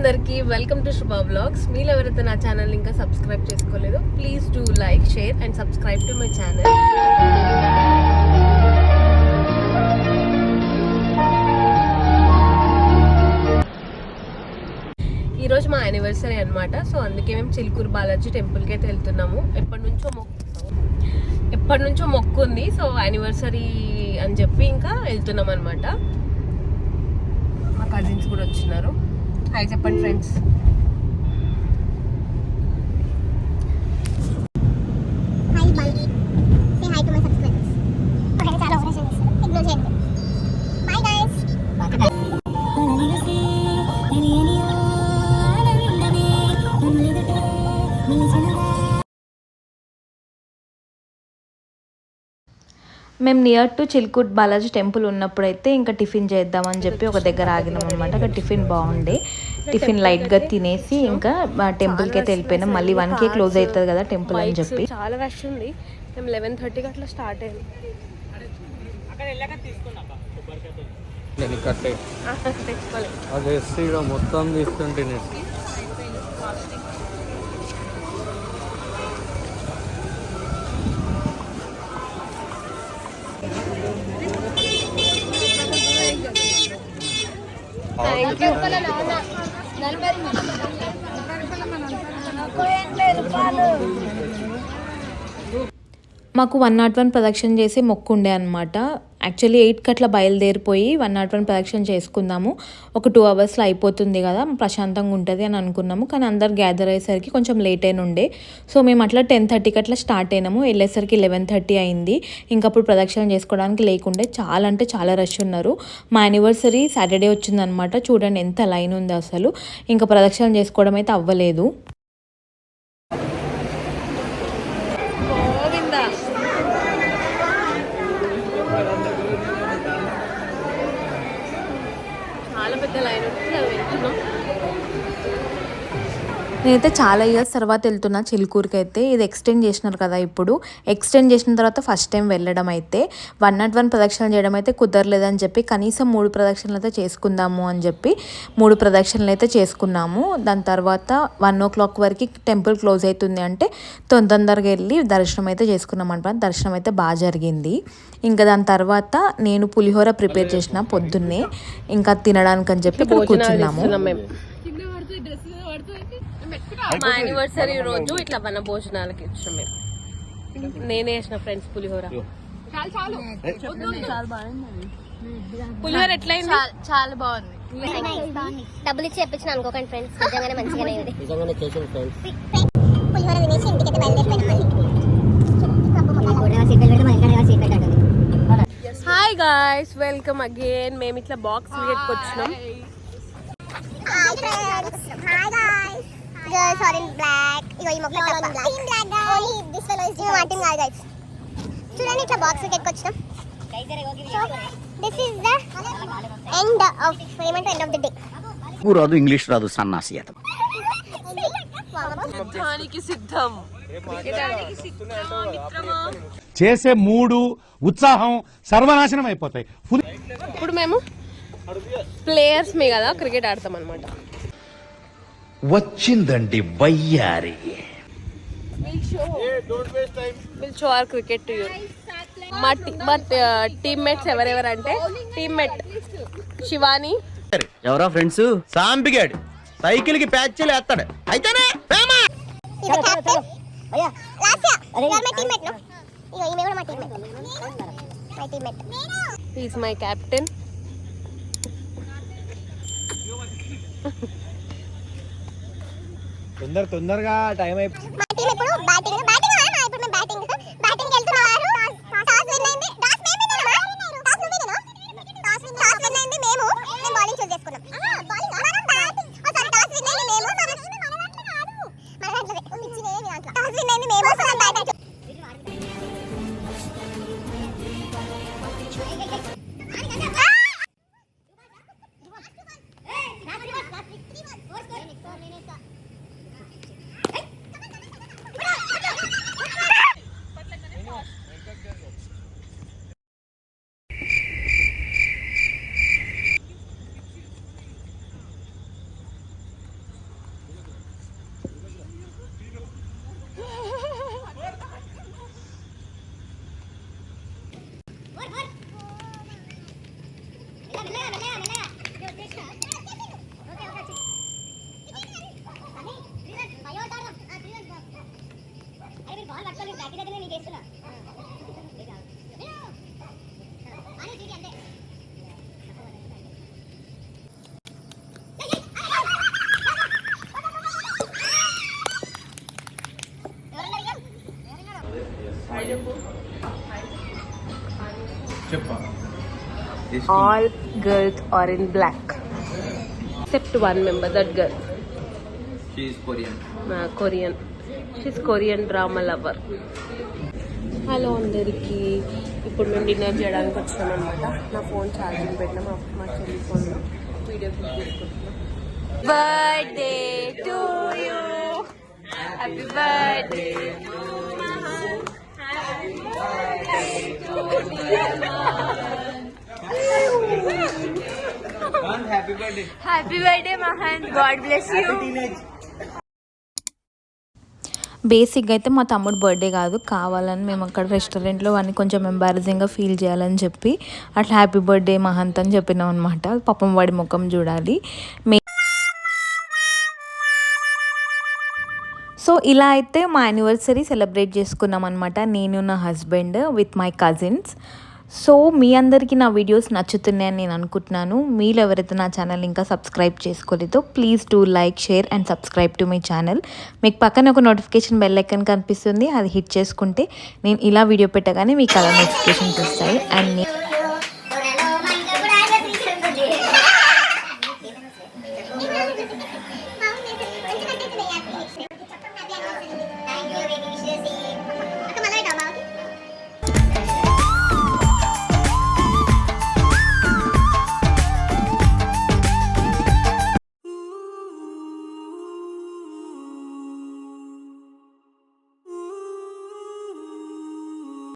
అందరికీ welcome to శుభ vlogs. మీరు ఎవరైతే నా ఛానల్ ఇంకా సబ్స్క్రైబ్ చేసుకోలేదో please do like, share and subscribe to my channel. ఈరోజు మా యానివర్సరీ అనమాట. సో అందుకే మేము చిలుకూరు బాలాజీ టెంపుల్కి అయితే వెళ్తున్నాము. ఎప్పటి నుంచో మొక్కు ఉంది. సో యానివర్సరీ అని చెప్పి ఇంకా వెళ్తున్నాం అనమాట. మా కజిన్స్ కూడా వచ్చినారు. హాయ్ చెప్పండి ఫ్రెండ్స్. మేము near to Chilkur Balaji temple ఉన్నప్పుడైతే ఇంకా టిఫిన్ చేద్దామని చెప్పి ఒక దగ్గర ఆగినాం అనమాట. అక్కడ టిఫిన్ బాగుండే. టిఫిన్ లైట్గా తినేసి ఇంకా టెంపుల్కి అయితే వెళ్ళిపోయినాం. మళ్ళీ 1కే క్లోజ్ అవుతుంది కదా టెంపుల్ అని చెప్పి. చాలా రష్ ఉంది. మేము 11:30కి అట్లా స్టార్ట్ అయ్యింది. మొత్తం తీసుకుంటే మాకు 101 ప్రదక్షిణ చేసి మొక్కు ఉండే అనమాట. యాక్చువల్లీ 8కి అట్లా బయలుదేరిపోయి 101 ప్రదక్షిణ చేసుకుందాము, ఒక 2 అవర్స్లో అయిపోతుంది కదా, ప్రశాంతంగా ఉంటుంది అని అనుకున్నాము. కానీ అందరు గ్యాదర్ అయ్యేసరికి కొంచెం లేట్ అయిన ఉండే. సో మేము అట్లా 10:30కి అట్లా స్టార్ట్ అయినాము. వెళ్ళేసరికి 11:30 అయింది. ఇంకా అప్పుడు ప్రదక్షిణ చేసుకోవడానికి లేకుండే. చాలా అంటే చాలా రష్ ఉన్నారు. మా యానివర్సరీ సాటర్డే వచ్చిందనమాట. చూడండి ఎంత లైన్ ఉంది అసలు. ఇంకా ప్రదక్షిణ చేసుకోవడం అయితే అవ్వలేదు. నేనైతే చాలా ఇయర్స్ తర్వాత వెళ్తున్నా చిలుకూరుకి అయితే. ఇది ఎక్స్టెండ్ చేసినారు కదా ఇప్పుడు. ఎక్స్టెండ్ చేసిన తర్వాత ఫస్ట్ టైం వెళ్ళడం అయితే 101 ప్రదక్షిణలు చేయడం అయితే కుదరలేదని చెప్పి కనీసం 3 ప్రదక్షిణలు అయితే చేసుకుందాము అని చెప్పి 3 ప్రదక్షిణలు అయితే చేసుకున్నాము. దాని తర్వాత 1 o'clock వరకు టెంపుల్ క్లోజ్ అవుతుంది అంటే తొందరగా వెళ్ళి దర్శనం అయితే చేసుకున్నాం అనమాట. దర్శనం అయితే బాగా జరిగింది. ఇంకా దాని తర్వాత నేను పులిహోర ప్రిపేర్ చేసిన పొద్దున్నే ఇంకా తినడానికి అని చెప్పి కూర్చున్నాము. మా యానివర్సరీ రోజు ఇట్లా వన భోజనాలకి ఇచ్చాం మేము. నేనే వేసిన ఫ్రెండ్స్ పులిహోర. పులిహోర ఎట్లయింది? చాలా బాగుంది. డబ్బులు ఇచ్చి చెప్పించిన అనుకోకండి ఫ్రెండ్స్, నిజంగానే మంచిగానే ఉంది. పులిహోర తినేసి ఇంటికైతే బయలుదేరిపోయినాం. Hi guys, welcome again. మేము ఇట్లా బాక్స్ క్రికెట్కి వచ్చినాం. Girls are in black. ఈ మొక్క తప్ప team black guys. Only this fellow is different. Team guys. చూడండి ఇట్లా బాక్స్ క్రికెట్ వచ్చాం. This is the end of the day. రాదు ఇంగ్లీష్ రాదు సన్నాసియతం. మొత్తానికి సిద్ధం. చేసే మూడు ఉత్సాహం సర్వనాశనం అయిపోతాయి. ఇప్పుడు మేము ప్లేయర్స్ మీ కదా క్రికెట్ ఆడతాం అనమాట. వచ్చిందండి వయ్యారి. Will show hour cricket to you. మా టీమ్మేట్స్ ఎవరెవరంటే టీమ్మేట్ శివాని. ఎవరా ఫ్రెండ్స్? సాంపిగాడు సైకిల్ కి ప్యాచ్లు వేస్తాడు. అయితేనే ఈజ్ మై కెప్టెన్. తొందరగా టైం అయిపోయింది. మా టీం ఇప్పుడు బ్యాటింగ్ ఇప్పుడు మేము బ్యాటింగ్ వెళ్తున్నారు. టాస్ విన్ అయింది. టాస్ విన్ అయింది మేము బౌలింగ్ చూస్ చేసుకున్నాం. బౌలింగ్ మనం బ్యాటింగ్. సారీ టాస్ విన్ అయింది మేము. మన దాంట్లో పిచ్చినే మీ దాంట్లో. టాస్ విన్ అయింది మేము. మనం batting. All girls are in black. Except one member, that girl. She is Korean. Korean. She's Korean drama lover. Hello అందరికి, ఇప్పుడు మేము డిన్నర్ చేయడానికి వచ్చాం అనమాట. నా ఫోన్ ఛార్జింగ్ పెట్టినా, మా చెల్లి ఫోన్లో వీడియో క్లిక్ చేసుకుంటున్నాం. Birthday to you, happy birthday to Mahan, happy birthday Mahan, God bless you. బేసిక్గా అయితే మా తమ్ముడు బర్త్డే కాదు, కావాలని మేము అక్కడ రెస్టారెంట్లో వాడిని కొంచెం ఎంబారసింగ్గా ఫీల్ చేయాలని చెప్పి అట్లా హ్యాపీ బర్త్డే మహంత్ అని చెప్పినాం అనమాట. పాపం వాడి ముఖం చూడాలి. సో ఇలా అయితే మా యానివర్సరీ సెలబ్రేట్ చేసుకున్నాం అనమాట, నేను నా husband with my cousins. So మీ అందరికీ నా వీడియోస్ నచ్చుతున్నాయని నేను అనుకుంటున్నాను. మీరు ఎవరైతే నా ఛానల్ ఇంకా సబ్స్క్రైబ్ చేసుకోలేదో please do like, share and subscribe to my channel. మీకు పక్కన ఒక నోటిఫికేషన్ బెల్ ఐకాన్ కనిపిస్తుంది, అది హిట్ చేసుకుంటే నేను ఇలా వీడియో పెట్టగానే మీకు అలా నోటిఫికేషన్స్ వస్తాయి. అండ్